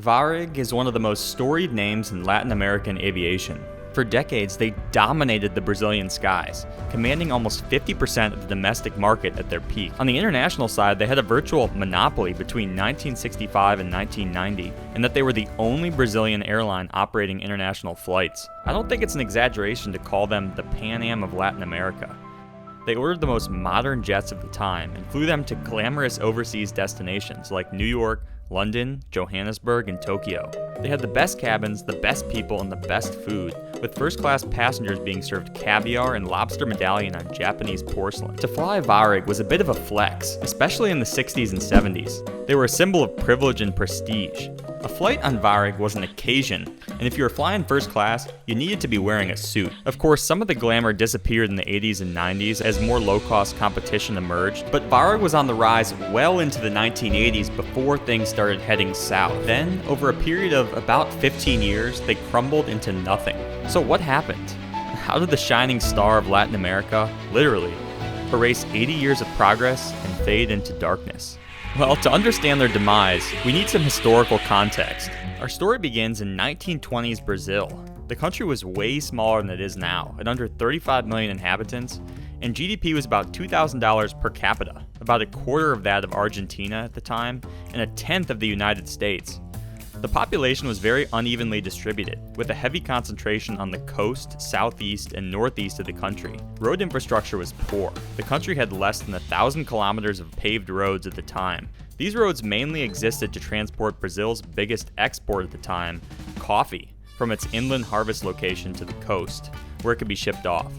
VARIG is one of the most storied names in Latin American aviation. For decades, they dominated the Brazilian skies, commanding almost 50% of the domestic market at their peak. On the international side, they had a virtual monopoly between 1965 and 1990, and that they were the only Brazilian airline operating international flights. I don't think it's an exaggeration to call them the Pan Am of Latin America. They ordered the most modern jets of the time and flew them to glamorous overseas destinations like New York, London, Johannesburg, and Tokyo. They had the best cabins, the best people, and the best food, with first-class passengers being served caviar and lobster medallion on Japanese porcelain. To fly VARIG was a bit of a flex, especially in the 60s and 70s. They were a symbol of privilege and prestige. A flight on VARIG was an occasion, and if you were flying first class, you needed to be wearing a suit. Of course, some of the glamour disappeared in the 80s and 90s as more low-cost competition emerged, but VARIG was on the rise well into the 1980s before things started heading south. Then, over a period of about 15 years, they crumbled into nothing. So what happened? How did the shining star of Latin America, literally, erase 80 years of progress and fade into darkness? Well, to understand their demise, we need some historical context. Our story begins in 1920s Brazil. The country was way smaller than it is now, at under 35 million inhabitants, and GDP was about $2,000 per capita, about a quarter of that of Argentina at the time, and a tenth of the United States. The population was very unevenly distributed, with a heavy concentration on the coast, southeast, and northeast of the country. Road infrastructure was poor. The country had less than 1,000 kilometers of paved roads at the time. These roads mainly existed to transport Brazil's biggest export at the time, coffee, from its inland harvest location to the coast, where it could be shipped off.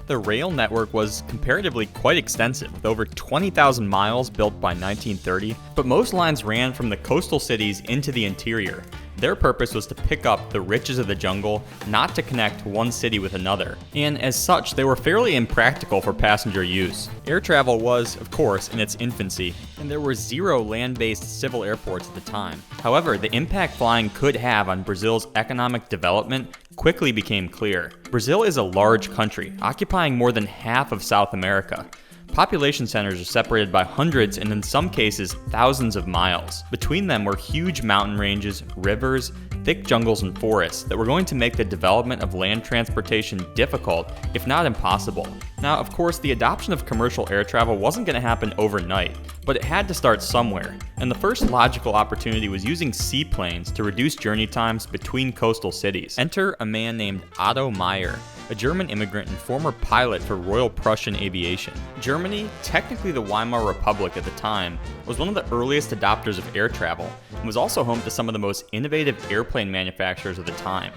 The rail network was comparatively quite extensive, with over 20,000 miles built by 1930, but most lines ran from the coastal cities into the interior. Their purpose was to pick up the riches of the jungle, not to connect one city with another, and as such, they were fairly impractical for passenger use. Air travel was, of course, in its infancy, and there were 0 land-based civil airports at the time. However, the impact flying could have on Brazil's economic development quickly became clear. Brazil is a large country, occupying more than half of South America. Population centers are separated by hundreds and in some cases thousands of miles. Between them were huge mountain ranges, rivers, thick jungles and forests that were going to make the development of land transportation difficult, if not impossible. Now, of course, the adoption of commercial air travel wasn't going to happen overnight, but it had to start somewhere, and the first logical opportunity was using seaplanes to reduce journey times between coastal cities. Enter a man named Otto Meyer, a German immigrant and former pilot for Royal Prussian Aviation. Germany, technically the Weimar Republic at the time, was one of the earliest adopters of air travel, and was also home to some of the most innovative airplane manufacturers of the time: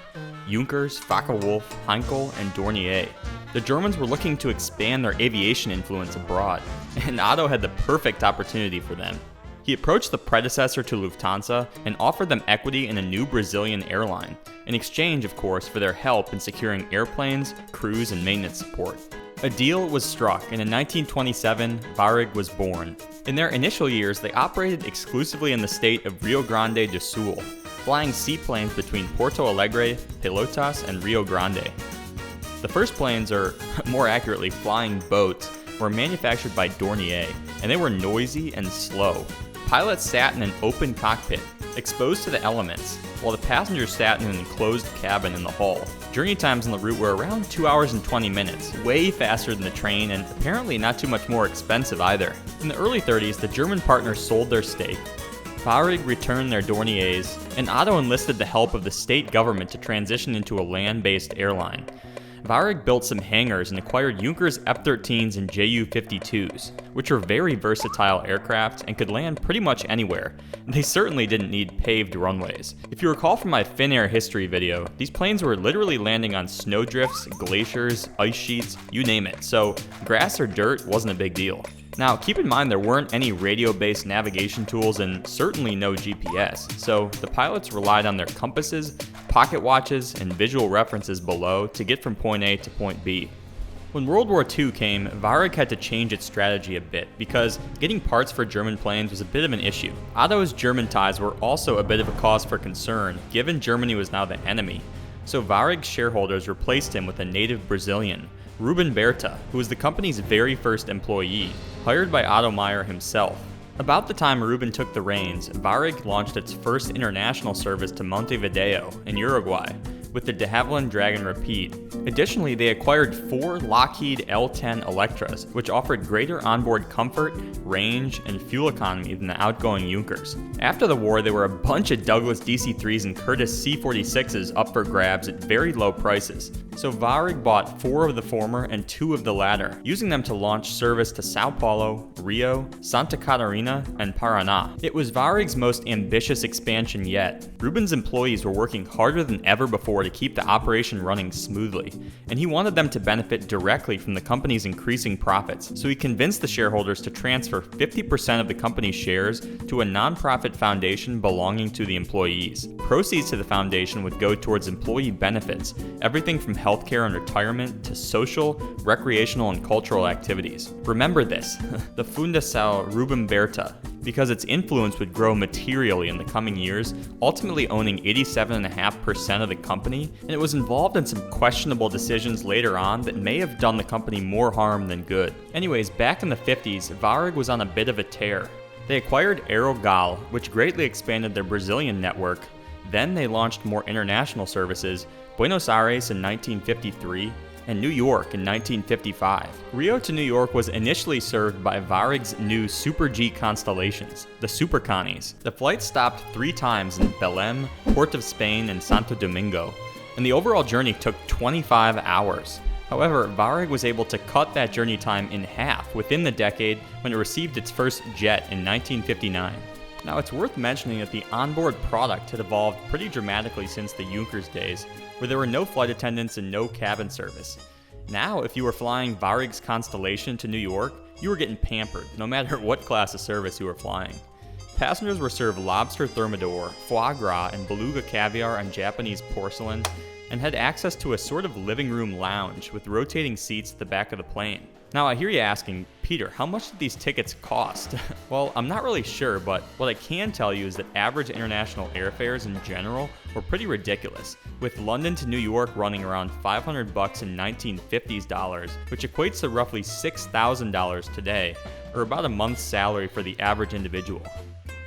Junkers, Focke-Wulf, Heinkel, and Dornier. The Germans were looking to expand their aviation influence abroad, and Otto had the perfect opportunity for them. He approached the predecessor to Lufthansa and offered them equity in a new Brazilian airline, in exchange, of course, for their help in securing airplanes, crews, and maintenance support. A deal was struck, and in 1927, VARIG was born. In their initial years, they operated exclusively in the state of Rio Grande do Sul, flying seaplanes between Porto Alegre, Pelotas, and Rio Grande. The first planes, or more accurately, flying boats, were manufactured by Dornier, and they were noisy and slow. Pilots sat in an open cockpit, exposed to the elements, while the passengers sat in an enclosed cabin in the hull. Journey times on the route were around 2 hours and 20 minutes, way faster than the train and apparently not too much more expensive either. In the early 30s, the German partners sold their stake. VARIG returned their Dorniers, and Otto enlisted the help of the state government to transition into a land-based airline. VARIG built some hangars and acquired Junkers F-13s and Ju-52s, which were very versatile aircraft and could land pretty much anywhere. They certainly didn't need paved runways. If you recall from my Finnair history video, these planes were literally landing on snowdrifts, glaciers, ice sheets, you name it, so grass or dirt wasn't a big deal. Now, keep in mind there weren't any radio-based navigation tools and certainly no GPS, so the pilots relied on their compasses, pocket watches, and visual references below to get from point A to point B. When World War II came, VARIG had to change its strategy a bit because getting parts for German planes was a bit of an issue. Otto's German ties were also a bit of a cause for concern, given Germany was now the enemy. So VARIG's shareholders replaced him with a native Brazilian, Ruben Berta, who was the company's very first employee, hired by Otto Meyer himself. About the time Ruben took the reins, VARIG launched its first international service to Montevideo in Uruguay with the de Havilland Dragon Repeat. Additionally, they acquired 4 Lockheed L-10 Electras, which offered greater onboard comfort, range, and fuel economy than the outgoing Junkers. After the war, there were a bunch of Douglas DC-3s and Curtiss C-46s up for grabs at very low prices, so VARIG bought 4 of the former and 2 of the latter, using them to launch service to Sao Paulo, Rio, Santa Catarina, and Paraná. It was VARIG's most ambitious expansion yet. Ruben's employees were working harder than ever before to keep the operation running smoothly, and he wanted them to benefit directly from the company's increasing profits, so he convinced the shareholders to transfer 50% of the company's shares to a nonprofit foundation belonging to the employees. Proceeds to the foundation would go towards employee benefits, everything from healthcare and retirement to social, recreational, and cultural activities. Remember this, the Fundação Rubem Berta, because its influence would grow materially in the coming years, ultimately owning 87.5% of the company, and it was involved in some questionable decisions later on that may have done the company more harm than good. Anyways, back in the 50s, VARIG was on a bit of a tear. They acquired Aerogal, which greatly expanded their Brazilian network. Then they launched more international services, Buenos Aires in 1953, and New York in 1955. Rio to New York was initially served by VARIG's new Super G constellations, the Super Connies. The flight stopped 3 times in Belém, Port of Spain, and Santo Domingo, and the overall journey took 25 hours. However, VARIG was able to cut that journey time in half within the decade when it received its first jet in 1959. Now, it's worth mentioning that the onboard product had evolved pretty dramatically since the Junkers days, where there were no flight attendants and no cabin service. Now, if you were flying VARIG's Constellation to New York, you were getting pampered, no matter what class of service you were flying. Passengers were served lobster thermidor, foie gras, and beluga caviar and Japanese porcelain, and had access to a sort of living room lounge with rotating seats at the back of the plane. Now, I hear you asking, Peter, how much did these tickets cost? Well, I'm not really sure, but what I can tell you is that average international airfares in general were pretty ridiculous, with London to New York running around $500 in 1950s dollars, which equates to roughly $6,000 today, or about a month's salary for the average individual.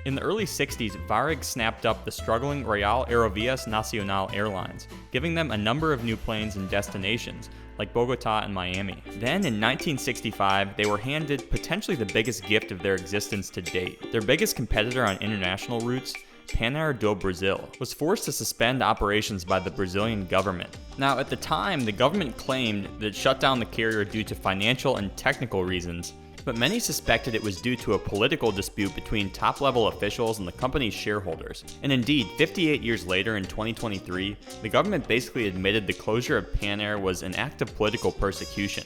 In the early 60s, VARIG snapped up the struggling Real Aerovías Nacional Airlines, giving them a number of new planes and destinations, like Bogota and Miami. Then in 1965, they were handed potentially the biggest gift of their existence to date. Their biggest competitor on international routes, Panair do Brasil, was forced to suspend operations by the Brazilian government. Now, at the time, the government claimed that it shut down the carrier due to financial and technical reasons, but many suspected it was due to a political dispute between top-level officials and the company's shareholders. And indeed, 58 years later in 2023, the government basically admitted the closure of Panair was an act of political persecution.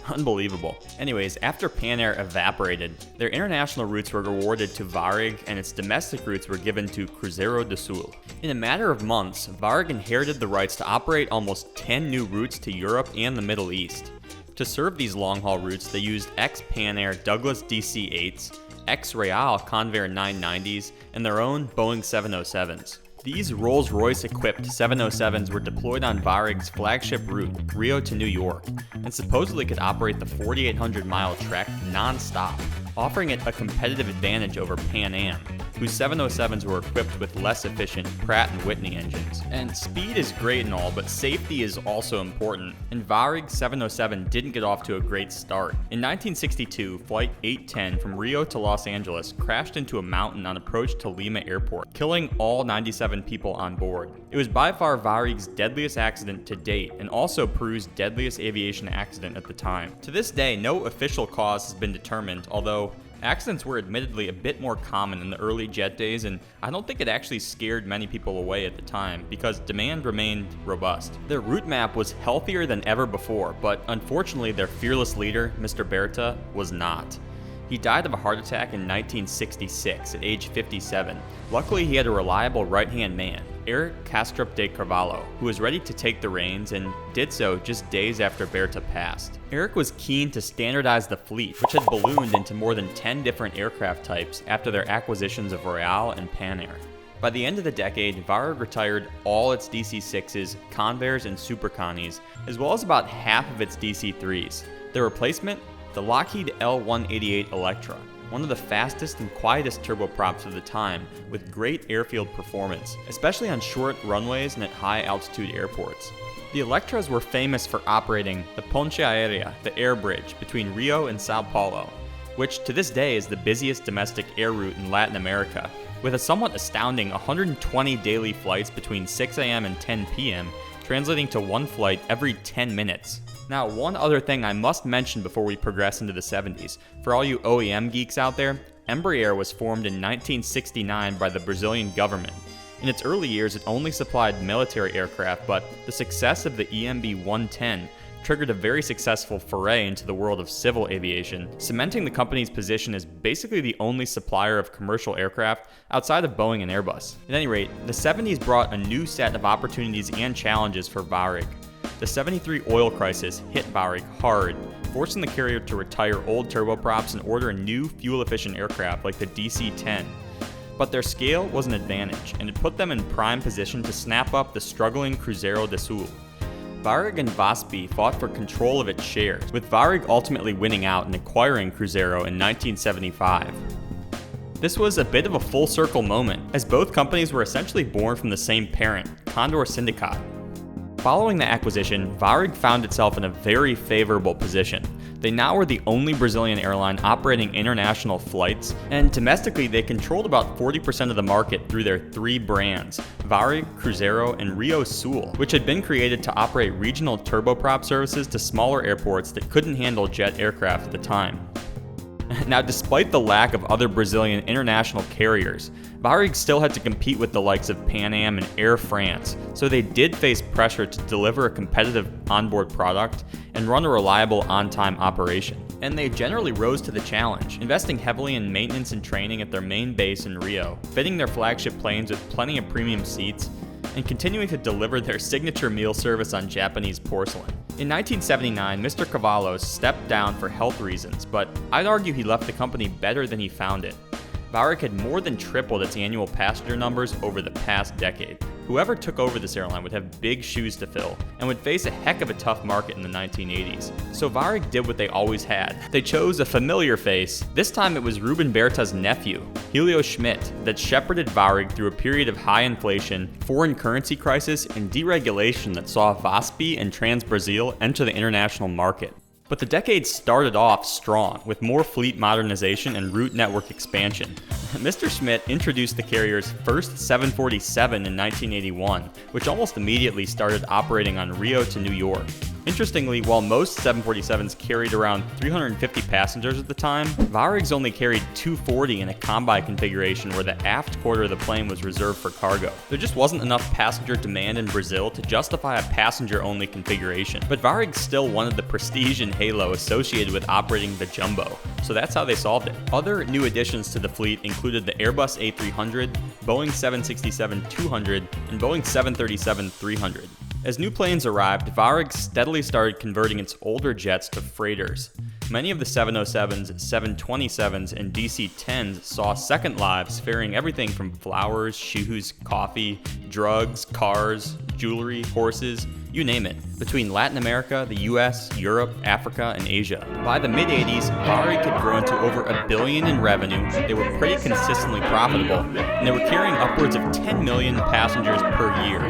Unbelievable. Anyways, after Panair evaporated, their international routes were awarded to VARIG and its domestic routes were given to Cruzeiro do Sul. In a matter of months, VARIG inherited the rights to operate almost 10 new routes to Europe and the Middle East. To serve these long-haul routes, they used ex-Panair Douglas DC-8s, ex-Real Convair 990s, and their own Boeing 707s. These Rolls-Royce equipped 707s were deployed on VARIG's flagship route, Rio to New York, and supposedly could operate the 4,800-mile trek non-stop, offering it a competitive advantage over Pan Am, whose 707s were equipped with less efficient Pratt & Whitney engines. And speed is great and all, but safety is also important, and VARIG's 707 didn't get off to a great start. In 1962, Flight 810 from Rio to Los Angeles crashed into a mountain on approach to Lima Airport, killing all 97 people on board. It was by far VARIG's deadliest accident to date, and also Peru's deadliest aviation accident at the time. To this day, no official cause has been determined, although accidents were admittedly a bit more common in the early jet days, and I don't think it actually scared many people away at the time, because demand remained robust. Their route map was healthier than ever before, but unfortunately their fearless leader, Mr. Berta, was not. He died of a heart attack in 1966 at age 57. Luckily, he had a reliable right-hand man, Eric Castrop de Carvalho, who was ready to take the reins and did so just days after Berta passed. Eric was keen to standardize the fleet, which had ballooned into more than 10 different aircraft types after their acquisitions of Royal and Panair. By the end of the decade, VARIG retired all its DC-6s, Convairs, and Super Connies, as well as about half of its DC-3s. Their replacement? The Lockheed L-188 Electra. one of the fastest and quietest turboprops of the time, with great airfield performance, especially on short runways and at high altitude airports. The Electras were famous for operating the Ponte Aérea, the air bridge between Rio and Sao Paulo, which to this day is the busiest domestic air route in Latin America, with a somewhat astounding 120 daily flights between 6 a.m. and 10 p.m., translating to one flight every 10 minutes. Now, one other thing I must mention before we progress into the 70s. For all you OEM geeks out there, Embraer was formed in 1969 by the Brazilian government. In its early years, it only supplied military aircraft, but the success of the EMB-110 triggered a very successful foray into the world of civil aviation, cementing the company's position as basically the only supplier of commercial aircraft outside of Boeing and Airbus. At any rate, the 70s brought a new set of opportunities and challenges for VARIG. The 73 oil crisis hit VARIG hard, forcing the carrier to retire old turboprops and order a new fuel-efficient aircraft like the DC-10. But their scale was an advantage, and it put them in prime position to snap up the struggling Cruzeiro do Sul. VARIG and VASP fought for control of its shares, with VARIG ultimately winning out and acquiring Cruzeiro in 1975. This was a bit of a full circle moment, as both companies were essentially born from the same parent, Condor Syndicat. Following the acquisition, VARIG found itself in a very favorable position. They now were the only Brazilian airline operating international flights, and domestically they controlled about 40% of the market through their three brands, VARIG, Cruzeiro, and Rio Sul, which had been created to operate regional turboprop services to smaller airports that couldn't handle jet aircraft at the time. Now, despite the lack of other Brazilian international carriers, VARIG still had to compete with the likes of Pan Am and Air France, so they did face pressure to deliver a competitive onboard product and run a reliable on-time operation. And they generally rose to the challenge, investing heavily in maintenance and training at their main base in Rio, fitting their flagship planes with plenty of premium seats, and continuing to deliver their signature meal service on Japanese porcelain. In 1979, Mr. Cavalos stepped down for health reasons, but I'd argue he left the company better than he found it. VARIG had more than tripled its annual passenger numbers over the past decade. Whoever took over this airline would have big shoes to fill and would face a heck of a tough market in the 1980s. So VARIG did what they always had. They chose a familiar face. This time it was Ruben Berta's nephew, Helio Schmidt, that shepherded VARIG through a period of high inflation, foreign currency crisis, and deregulation that saw VASP and Trans-Brazil enter the international market. But the decade started off strong, with more fleet modernization and route network expansion. Mr. Schmidt introduced the carrier's first 747 in 1981, which almost immediately started operating on Rio to New York. Interestingly, while most 747s carried around 350 passengers at the time, VARIG's only carried 240 in a combi configuration where the aft quarter of the plane was reserved for cargo. There just wasn't enough passenger demand in Brazil to justify a passenger-only configuration, but VARIG still wanted the prestige and halo associated with operating the Jumbo, so that's how they solved it. Other new additions to the fleet included the Airbus A300, Boeing 767-200, and Boeing 737-300. As new planes arrived, VARIG steadily started converting its older jets to freighters. Many of the 707s, 727s, and DC-10s saw second lives ferrying everything from flowers, shoes, coffee, drugs, cars, jewelry, horses, you name it, between Latin America, the US, Europe, Africa, and Asia. By the mid-80s, VARIG had grown to over $1 billion in revenue, they were pretty consistently profitable, and they were carrying upwards of 10 million passengers per year.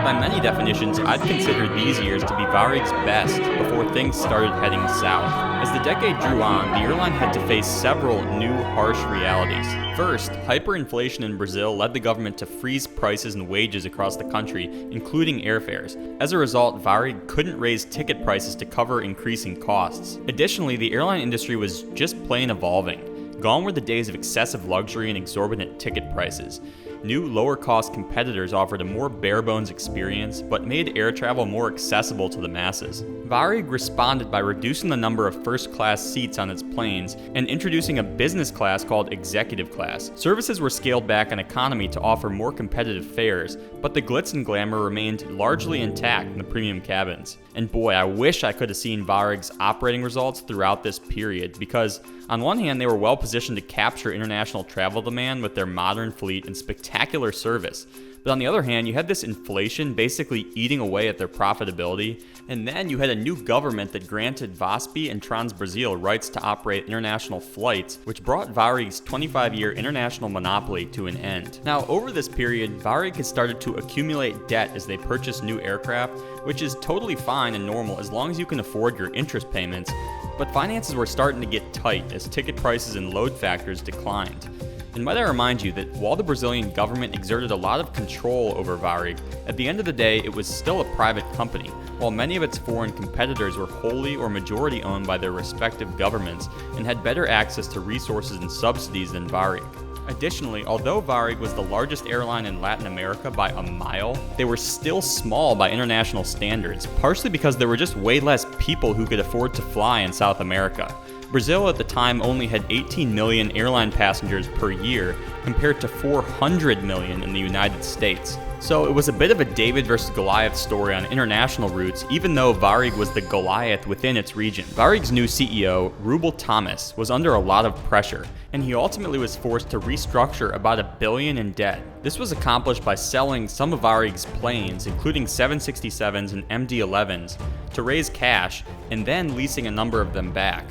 By many definitions, I'd consider these years to be VARIG's best before things started heading south. As the decade drew on, the airline had to face several new harsh realities. First, hyperinflation in Brazil led the government to freeze prices and wages across the country, including airfares. As a result, VARIG couldn't raise ticket prices to cover increasing costs. Additionally, the airline industry was just plain evolving. Gone were the days of excessive luxury and exorbitant ticket prices. New, lower-cost competitors offered a more bare-bones experience, but made air travel more accessible to the masses. VARIG responded by reducing the number of first-class seats on its planes and introducing a business class called executive class. Services were scaled back on economy to offer more competitive fares, but the glitz and glamour remained largely intact in the premium cabins. And boy, I wish I could have seen VARIG's operating results throughout this period, because on one hand, they were well positioned to capture international travel demand with their modern fleet and spectacular service. But on the other hand, you had this inflation basically eating away at their profitability, and then you had a new government that granted VASP and Transbrasil rights to operate international flights, which brought VARIG's 25-year international monopoly to an end. Now, over this period, VARIG has started to accumulate debt as they purchase new aircraft, which is totally fine and normal as long as you can afford your interest payments, but finances were starting to get tight as ticket prices and load factors declined. And might I remind you that while the Brazilian government exerted a lot of control over VARIG, at the end of the day it was still a private company, while many of its foreign competitors were wholly or majority owned by their respective governments and had better access to resources and subsidies than VARIG. Additionally, although VARIG was the largest airline in Latin America by a mile, they were still small by international standards, partially because there were just way less people who could afford to fly in South America. Brazil at the time only had 18 million airline passengers per year compared to 400 million in the United States. So it was a bit of a David versus Goliath story on international routes, even though VARIG was the Goliath within its region. VARIG's new CEO, Rubel Thomas, was under a lot of pressure, and he ultimately was forced to restructure about $1 billion in debt. This was accomplished by selling some of VARIG's planes, including 767s and MD-11s, to raise cash, and then leasing a number of them back.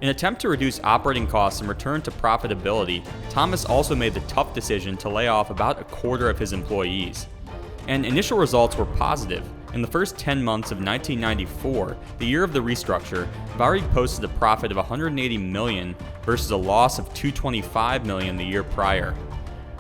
In an attempt to reduce operating costs and return to profitability, Thomas also made the tough decision to lay off about a quarter of his employees. And initial results were positive. In the first 10 months of 1994, the year of the restructure, VARIG posted a profit of $180 million versus a loss of $225 million the year prior.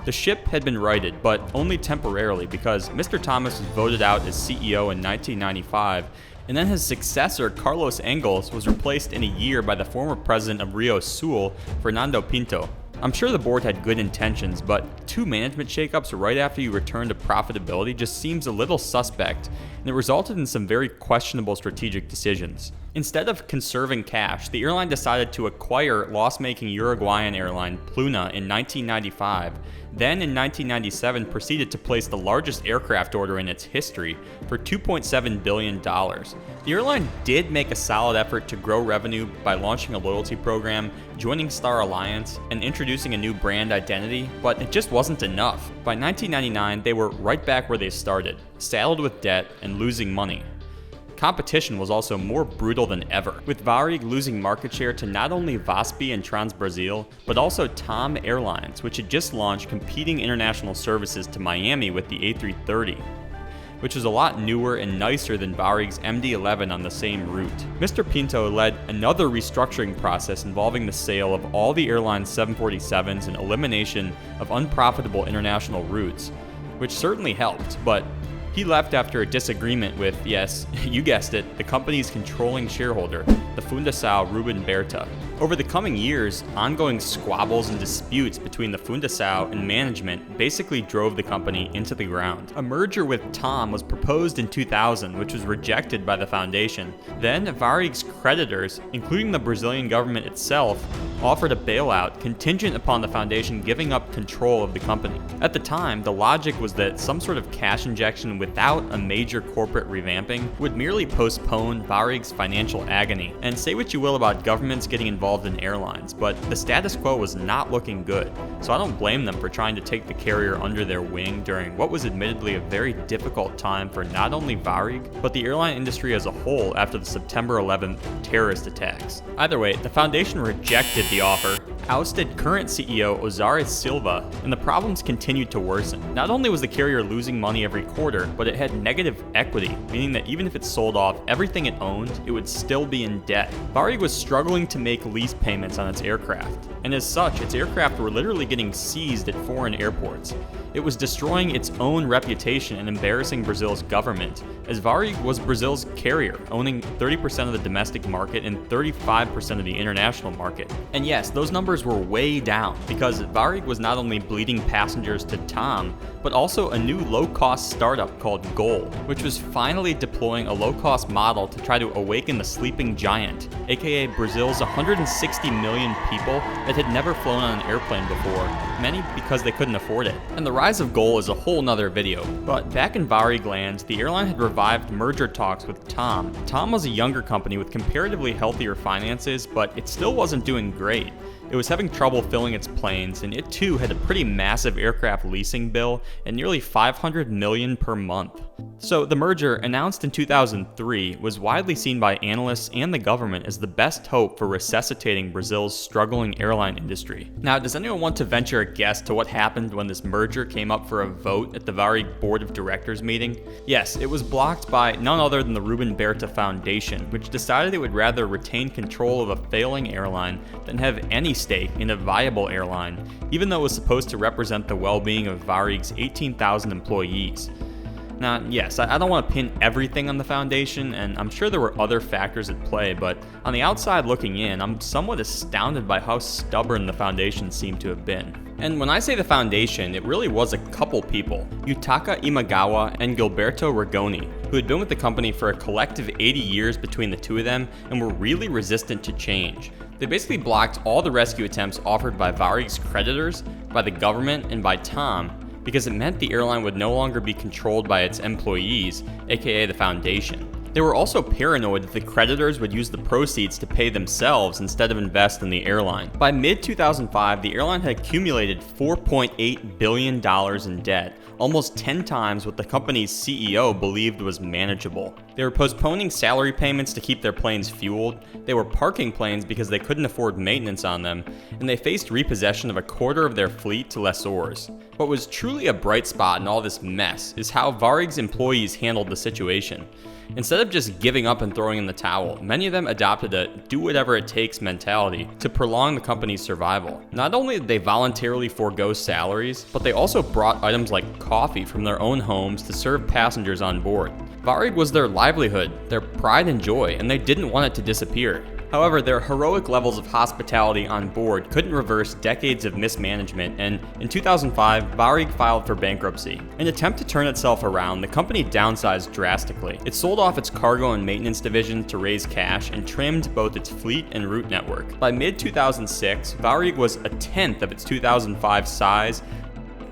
The ship had been righted, but only temporarily because Mr. Thomas was voted out as CEO in 1995, and then his successor, Carlos Engels, was replaced in a year by the former president of Rio Sul, Fernando Pinto. I'm sure the board had good intentions, but 2 management shakeups right after you return to profitability just seems a little suspect, and it resulted in some very questionable strategic decisions. Instead of conserving cash, the airline decided to acquire loss-making Uruguayan airline Pluna in 1995, then in 1997 proceeded to place the largest aircraft order in its history for $2.7 billion. The airline did make a solid effort to grow revenue by launching a loyalty program, joining Star Alliance, and introducing a new brand identity, but it just wasn't enough. By 1999, they were right back where they started, saddled with debt and losing money. Competition was also more brutal than ever, with VARIG losing market share to not only VASP and Transbrasil, but also TAM Airlines, which had just launched competing international services to Miami with the A330, which was a lot newer and nicer than VARIG's MD-11 on the same route. Mr. Pinto led another restructuring process involving the sale of all the airline's 747s and elimination of unprofitable international routes, which certainly helped, but he left after a disagreement with, yes, you guessed it, the company's controlling shareholder, the Fundação Ruben Berta. Over the coming years, ongoing squabbles and disputes between the Fundação and management basically drove the company into the ground. A merger with TAM was proposed in 2000, which was rejected by the foundation. Then, VARIG's creditors, including the Brazilian government itself, offered a bailout contingent upon the foundation giving up control of the company. At the time, the logic was that some sort of cash injection without a major corporate revamping would merely postpone VARIG's financial agony. And say what you will about governments getting involved in airlines, but the status quo was not looking good, so I don't blame them for trying to take the carrier under their wing during what was admittedly a very difficult time for not only VARIG, but the airline industry as a whole after the September 11th terrorist attacks. Either way, the foundation rejected the offer, ousted current CEO Ozares Silva, and the problems continued to worsen. Not only was the carrier losing money every quarter, but it had negative equity, meaning that even if it sold off everything it owned, it would still be in debt. VARIG was struggling to make lease payments on its aircraft, and as such, its aircraft were literally getting seized at foreign airports. It was destroying its own reputation and embarrassing Brazil's government, as VARIG was Brazil's carrier, owning 30% of the domestic market and 35% of the international market. And yes, those numbers were way down, because VARIG was not only bleeding passengers to TAM, but also a new low-cost startup called Gol, which was finally deploying a low-cost model to try to awaken the sleeping giant, aka Brazil's 160 million people that had never flown on an airplane before, many because they couldn't afford it. And the rise of Gol is a whole nother video, but back in VARIG land, the airline had revived merger talks with TAM. TAM was a younger company with comparatively healthier finances, but it still wasn't doing great. It was having trouble filling its planes, and it too had a pretty massive aircraft leasing bill at nearly $500 million per month. So the merger, announced in 2003, was widely seen by analysts and the government as the best hope for resuscitating Brazil's struggling airline industry. Now, does anyone want to venture a guess to what happened when this merger came up for a vote at the VARIG Board of Directors meeting? Yes, it was blocked by none other than the Rubem Berta Foundation, which decided it would rather retain control of a failing airline than have any stake in a viable airline, even though it was supposed to represent the well-being of VARIG's 18,000 employees. Now, yes, I don't want to pin everything on the foundation, and I'm sure there were other factors at play, but on the outside looking in, I'm somewhat astounded by how stubborn the foundation seemed to have been. And when I say the foundation, it really was a couple people, Yutaka Imagawa and Gilberto Rigoni, who had been with the company for a collective 80 years between the two of them and were really resistant to change. They basically blocked all the rescue attempts offered by VARIG's creditors, by the government, and by Tom, because it meant the airline would no longer be controlled by its employees, aka the foundation. They were also paranoid that the creditors would use the proceeds to pay themselves instead of invest in the airline. By mid-2005, the airline had accumulated $4.8 billion in debt, almost 10 times what the company's CEO believed was manageable. They were postponing salary payments to keep their planes fueled, they were parking planes because they couldn't afford maintenance on them, and they faced repossession of a quarter of their fleet to lessors. What was truly a bright spot in all this mess is how VARIG's employees handled the situation. Instead of just giving up and throwing in the towel, many of them adopted a do-whatever-it-takes mentality to prolong the company's survival. Not only did they voluntarily forego salaries, but they also brought items like coffee from their own homes to serve passengers on board. VARIG was their livelihood, their pride and joy, and they didn't want it to disappear. However, their heroic levels of hospitality on board couldn't reverse decades of mismanagement, and in 2005, VARIG filed for bankruptcy. In an attempt to turn itself around, the company downsized drastically. It sold off its cargo and maintenance division to raise cash and trimmed both its fleet and route network. By mid-2006, VARIG was a tenth of its 2005 size,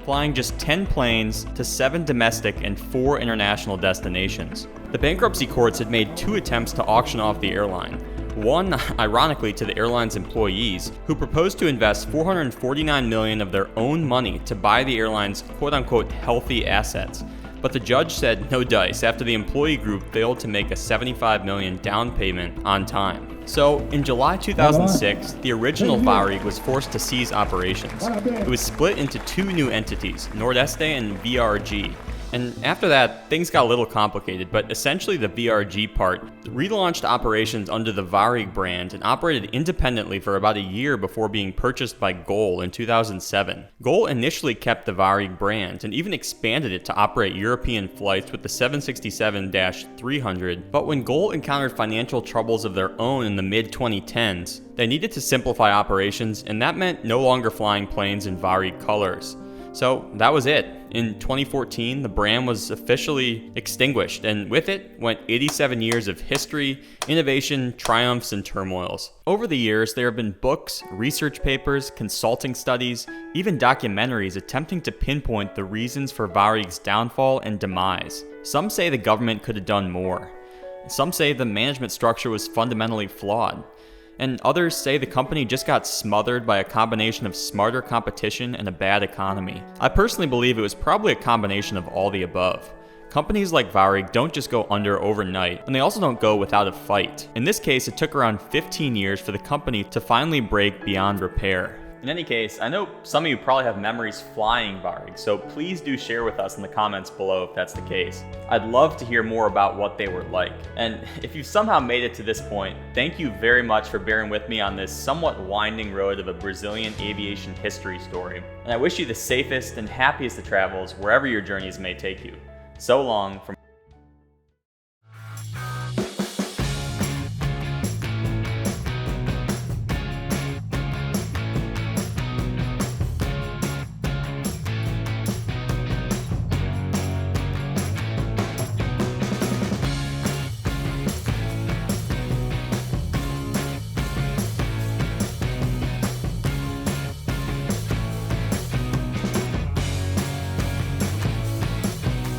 flying just 10 planes to 7 domestic and 4 international destinations. The bankruptcy courts had made 2 attempts to auction off the airline. One, ironically, to the airline's employees, who proposed to invest $449 million of their own money to buy the airline's quote-unquote healthy assets. But the judge said no dice after the employee group failed to make a $75 million down payment on time. So, in July 2006, the original VARIG was forced to cease operations. It was split into 2 new entities, Nordeste and VRG. And after that, things got a little complicated, but essentially the VRG part relaunched operations under the VARIG brand and operated independently for about a year before being purchased by GOL in 2007. GOL initially kept the VARIG brand and even expanded it to operate European flights with the 767-300, but when GOL encountered financial troubles of their own in the mid-2010s, they needed to simplify operations, and that meant no longer flying planes in VARIG colors. So that was it. In 2014, the brand was officially extinguished, and with it went 87 years of history, innovation, triumphs, and turmoils. Over the years, there have been books, research papers, consulting studies, even documentaries attempting to pinpoint the reasons for VARIG's downfall and demise. Some say the government could have done more. Some say the management structure was fundamentally flawed. And others say the company just got smothered by a combination of smarter competition and a bad economy. I personally believe it was probably a combination of all the above. Companies like VARIG don't just go under overnight, and they also don't go without a fight. In this case, it took around 15 years for the company to finally break beyond repair. In any case, I know some of you probably have memories flying VARIG, so please do share with us in the comments below if that's the case. I'd love to hear more about what they were like. And if you've somehow made it to this point, thank you very much for bearing with me on this somewhat winding road of a Brazilian aviation history story. And I wish you the safest and happiest of travels wherever your journeys may take you. So long from